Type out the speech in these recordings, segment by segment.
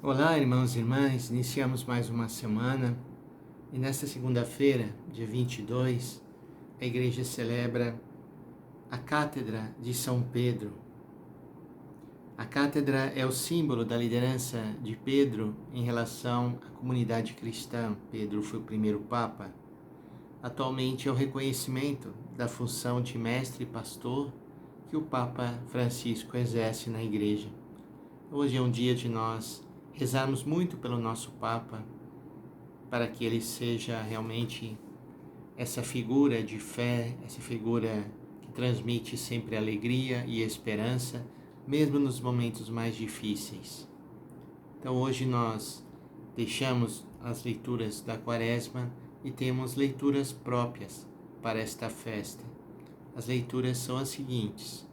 Olá, irmãos e irmãs, iniciamos mais uma semana e nesta segunda-feira, dia 22, a igreja celebra a Cátedra de São Pedro. A cátedra é o símbolo da liderança de Pedro em relação à comunidade cristã. Pedro foi o primeiro Papa. Atualmente é o reconhecimento da função de mestre e pastor que o Papa Francisco exerce na igreja. Hoje é um dia de nós rezarmos muito pelo nosso Papa, para que ele seja realmente essa figura de fé, essa figura que transmite sempre alegria e esperança, mesmo nos momentos mais difíceis. Então hoje nós deixamos as leituras da Quaresma e temos leituras próprias para esta festa. As leituras são as seguintes: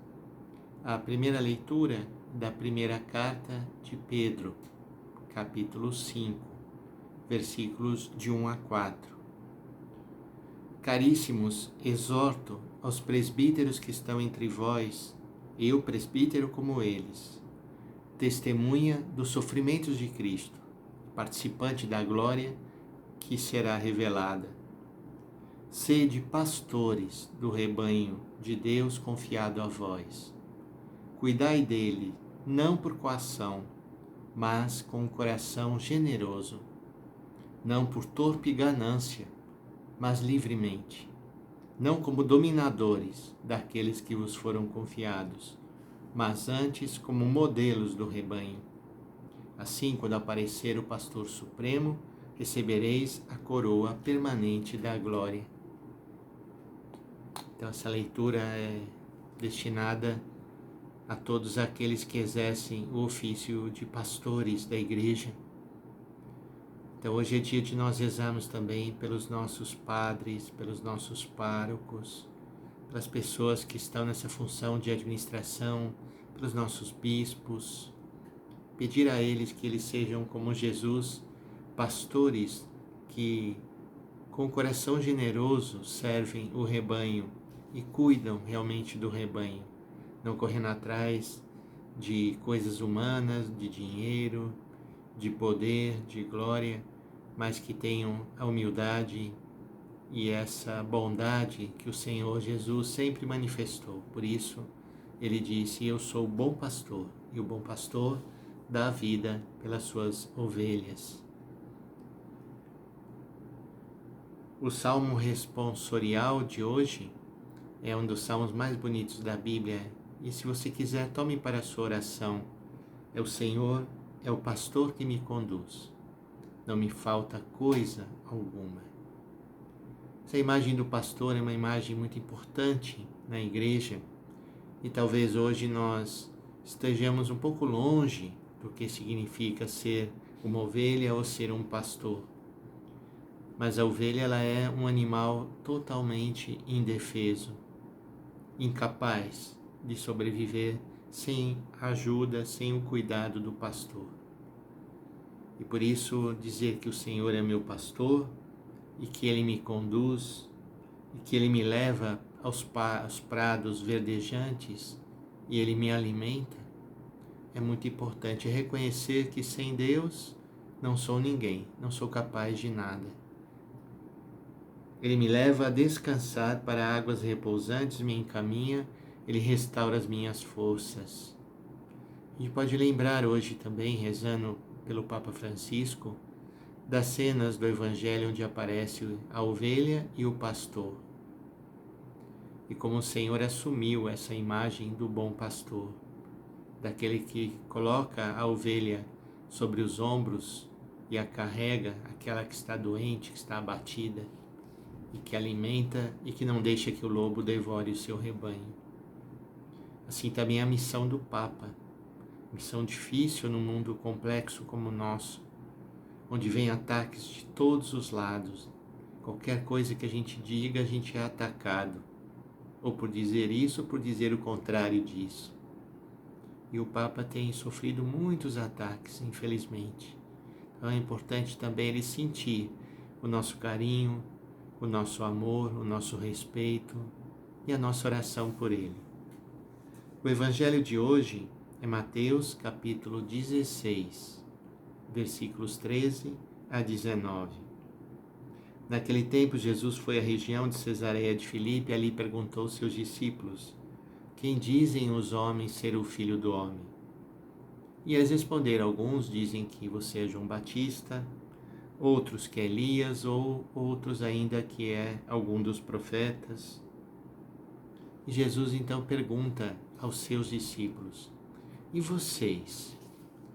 a primeira leitura da primeira carta de Pedro, capítulo 5, versículos de 1 a 4. Caríssimos, exorto aos presbíteros que estão entre vós, eu presbítero como eles, testemunha dos sofrimentos de Cristo, participante da glória que será revelada. Sede pastores do rebanho de Deus confiado a vós. Cuidai dele, não por coação, mas com um coração generoso, não por torpe ganância, mas livremente, não como dominadores daqueles que vos foram confiados, mas antes como modelos do rebanho. Assim, quando aparecer o pastor supremo, recebereis a coroa permanente da glória. Então, essa leitura é destinada a todos aqueles que exercem o ofício de pastores da igreja. Então hoje é dia de nós rezarmos também pelos nossos padres, pelos nossos párocos, pelas pessoas que estão nessa função de administração, pelos nossos bispos. Pedir a eles que eles sejam como Jesus, pastores que com o coração generoso servem o rebanho e cuidam realmente do rebanho, não correndo atrás de coisas humanas, de dinheiro, de poder, de glória, mas que tenham a humildade e essa bondade que o Senhor Jesus sempre manifestou. Por isso, ele disse: eu sou o bom pastor, e o bom pastor dá a vida pelas suas ovelhas. O Salmo responsorial de hoje é um dos salmos mais bonitos da Bíblia, e se você quiser, tome para a sua oração. É o Senhor, é o pastor que me conduz, não me falta coisa alguma. Essa imagem do pastor é uma imagem muito importante na igreja, e talvez hoje nós estejamos um pouco longe do que significa ser uma ovelha ou ser um pastor. Mas a ovelha, ela é um animal totalmente indefeso, incapaz de sobreviver sem a ajuda, sem o cuidado do pastor. E por isso dizer que o Senhor é meu pastor e que Ele me conduz e que Ele me leva aos prados verdejantes e Ele me alimenta, é muito importante. É reconhecer que sem Deus não sou ninguém, não sou capaz de nada. Ele me leva a descansar para águas repousantes, me encaminha, Ele restaura as minhas forças. A gente pode lembrar hoje também, rezando pelo Papa Francisco, das cenas do Evangelho onde aparece a ovelha e o pastor. E como o Senhor assumiu essa imagem do bom pastor, daquele que coloca a ovelha sobre os ombros e a carrega, aquela que está doente, que está abatida, e que alimenta e que não deixa que o lobo devore o seu rebanho. Assim também a missão do Papa, missão difícil num mundo complexo como o nosso, onde vem ataques de todos os lados. Qualquer coisa que a gente diga, a gente é atacado, ou por dizer isso, ou por dizer o contrário disso. E o Papa tem sofrido muitos ataques, infelizmente. Então é importante também ele sentir o nosso carinho, o nosso amor, o nosso respeito e a nossa oração por ele. O Evangelho de hoje é Mateus capítulo 16. versículos 13 a 19. Naquele tempo, Jesus foi à região de Cesareia de Filipe e ali perguntou aos seus discípulos: Quem dizem os homens ser o Filho do Homem? E eles responderam: alguns dizem que você é João Batista, outros que é Elias, ou outros ainda que é algum dos profetas. E Jesus então pergunta aos seus discípulos: E vocês,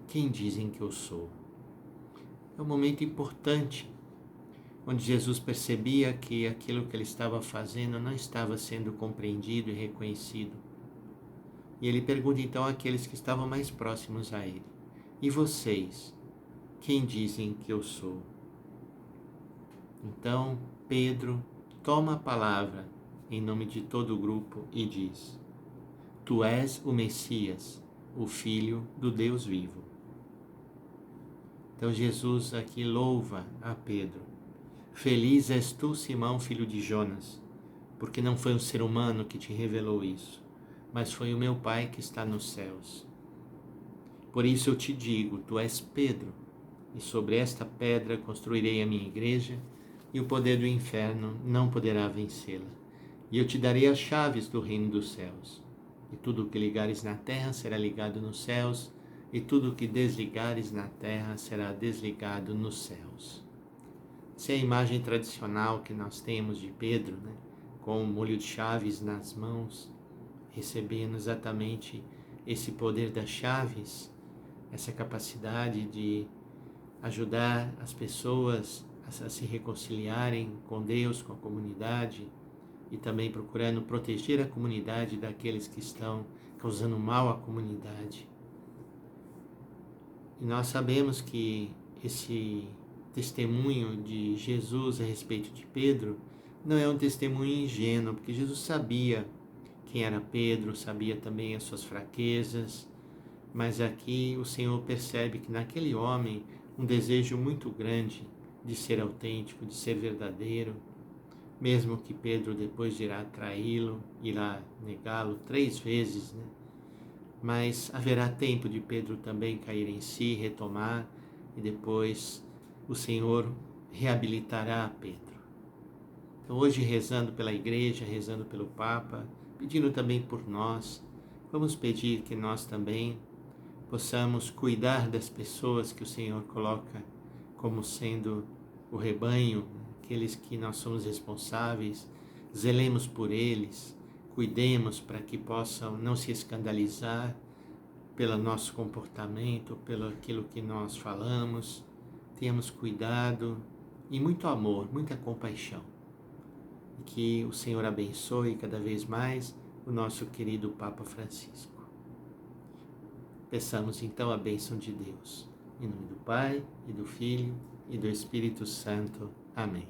quem dizem que eu sou? É um momento importante, onde Jesus percebia que aquilo que ele estava fazendo não estava sendo compreendido e reconhecido. E ele pergunta então àqueles que estavam mais próximos a ele: E vocês, quem dizem que eu sou? Então Pedro toma a palavra em nome de todo o grupo e diz: Tu és o Messias, o Filho do Deus vivo. Então Jesus aqui louva a Pedro. Feliz és tu, Simão, filho de Jonas, porque não foi um ser humano que te revelou isso, mas foi o meu Pai que está nos céus. Por isso eu te digo, tu és Pedro, e sobre esta pedra construirei a minha igreja, e o poder do inferno não poderá vencê-la. E eu te darei as chaves do reino dos céus. E tudo o que ligares na terra será ligado nos céus, e tudo o que desligares na terra será desligado nos céus. Essa é a imagem tradicional que nós temos de Pedro, né? Com o molho de chaves nas mãos, recebendo exatamente esse poder das chaves, essa capacidade de ajudar as pessoas a se reconciliarem com Deus, com a comunidade, e também procurando proteger a comunidade daqueles que estão causando mal à comunidade. E nós sabemos que esse testemunho de Jesus a respeito de Pedro não é um testemunho ingênuo, porque Jesus sabia quem era Pedro, sabia também as suas fraquezas, mas aqui o Senhor percebe que naquele homem um desejo muito grande de ser autêntico, de ser verdadeiro, mesmo que Pedro depois irá traí-lo, irá negá-lo 3 vezes, né? Mas haverá tempo de Pedro também cair em si, retomar, e depois o Senhor reabilitará Pedro. Então hoje, rezando pela igreja, rezando pelo Papa, pedindo também por nós, vamos pedir que nós também possamos cuidar das pessoas que o Senhor coloca como sendo o rebanho, aqueles que nós somos responsáveis, zelemos por eles, cuidemos para que possam não se escandalizar pelo nosso comportamento, pelo aquilo que nós falamos. Tenhamos cuidado e muito amor, muita compaixão. E que o Senhor abençoe cada vez mais o nosso querido Papa Francisco. Peçamos então a bênção de Deus. Em nome do Pai, e do Filho, e do Espírito Santo. Amém.